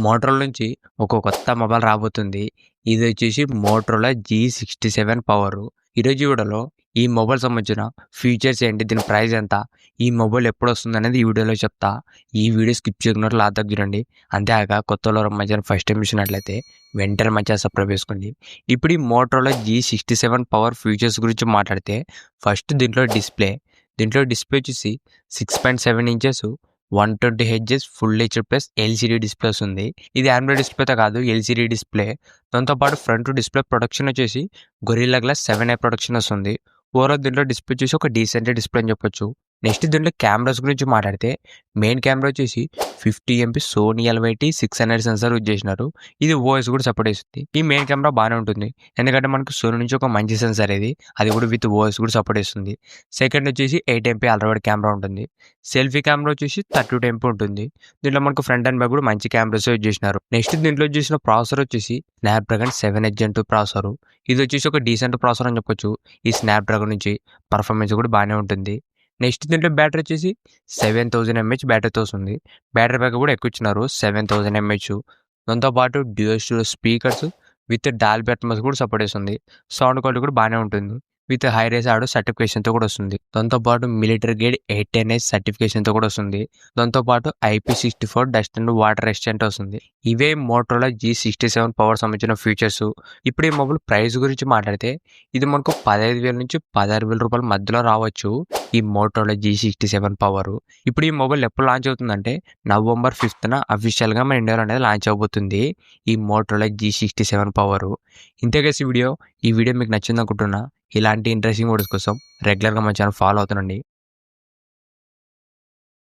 Motorola నుంచి ఒక కొత్త మొబైల్ రాబోతుంది. ఇది వచ్చేసి మోటరోలా G67 పవరు. ఈరోజు వీడియోలో ఈ మొబైల్ సంబంధించిన ఫీచర్స్ ఏంటి, దీని ప్రైస్ ఎంత, ఈ మొబైల్ ఎప్పుడు వస్తుంది అనేది ఈ వీడియోలో చెప్తా. ఈ వీడియో స్కిప్ చేయకుండా లాస్ట్ దాకా చూడండి. అంతేకాక కొత్తలో మధ్యాహ్నం ఫస్ట్ టైం చూసినట్లయితే వెంటనే మంచిగా సబ్స్క్రైబ్ చేసుకోండి. ఇప్పుడు ఈ మోటరోలా G67 పవర్ ఫీచర్స్ గురించి మాట్లాడితే ఫస్ట్ దీంట్లో డిస్ప్లే వచ్చేసి 6.7 inches 120 HS full HD plus LCD display ఉంది. ఇది ఆండ్రాయిడ్ డిస్ప్లేతో కాదు, ఎల్సిడి డిస్ప్లే. దాంతోపాటు ఫ్రంట్ డిస్ప్లే ప్రొడక్షన్ వచ్చేసి గొరిల్లా గ్లాస్ 7i ప్రొడక్షన్ వస్తుంది. ఓవరాల్ దీంట్లో డిస్ప్లే వచ్చేసి ఒక డీసెంట్ డిస్ప్లే అని చెప్పొచ్చు. నెక్స్ట్ దీంట్లో కెమెరాస్ గురించి మాట్లాడితే మెయిన్ కెమెరా వచ్చేసి 50 MP Sony LYT 600 sensor use చేసినారు. ఇది ఓఎస్ కూడా సపోర్ట్ చేస్తుంది. ఈ మెయిన్ కెమెరా బాగానే ఉంటుంది, ఎందుకంటే మనకు సోనీ నుంచి ఒక మంచి సెన్సార్ అది కూడా విత్ ఓఎస్ కూడా సపోర్ట్ చేస్తుంది. సెకండ్ వచ్చేసి 8 MP అల్ట్రావైడ్ కెమెరా ఉంటుంది. సెల్ఫీ కెమెరా వచ్చేసి 32 MP ఉంటుంది. దీంట్లో మనకు ఫ్రంట్ అండ్ బ్యాక్ కూడా మంచి కెమెరాస్ యూజ్ చేసినారు. నెక్స్ట్ దీంట్లో చేసిన ప్రాసెసర్ వచ్చేసి స్నాప్డ్రాగన్ 7H Gen 2 ప్రాసెసర్. ఇది వచ్చేసి ఒక డీసెంట్ ప్రాసెసర్ అని చెప్పొచ్చు. ఈ స్నాప్డ్రాగన్ నుంచి పర్ఫార్మెన్స్ కూడా బాగానే ఉంటుంది. నెక్స్ట్ దీంట్లో బ్యాటరీ వచ్చేసి 7000 mAh బ్యాటరీతో వస్తుంది. బ్యాటరీ బ్యాక్ కూడా ఎక్కువ ఇచ్చినారు, 7000 mAh. దాంతోపాటు dual stereo speakers with Dolby Atmos కూడా సపోర్ట్ చేస్తుంది. సౌండ్ క్వాలిటీ కూడా బాగానే ఉంటుంది. విత్ హై రేస్ ఆడియో సర్టిఫికేషన్తో కూడా వస్తుంది. దాంతోపాటు మిలిటరీ గ్రేడ్ 810 సర్టిఫికేషన్తో కూడా వస్తుంది. దాంతోపాటు IP64 dust and water resistant వస్తుంది. ఇవే మోటరోలా G67 పవర్ సంబంధించిన ఫీచర్స్. ఇప్పుడు ఈ మొబైల్ ప్రైస్ గురించి మాట్లాడితే ఇది మనకు 15,000 నుంచి 16,000 రూపాయల మధ్యలో రావచ్చు. ఈ మోటరోలా G67 పవర్. ఇప్పుడు ఈ మొబైల్ ఎప్పుడు లాంచ్ అవుతుందంటే November 5th అఫీషియల్గా మన ఇండియాలో అనేది లాంచ్ అవబోతుంది ఈ మోటరోలా G67 పవర్. ఇంతేకాసి ఈ వీడియో మీకు నచ్చింది అనుకుంటున్నా. ఇలాంటి ఇంట్రెస్టింగ్ వీడియోస్ కోసం రెగ్యులర్గా మన ఛానల్ ఫాలో అవుతుండండి.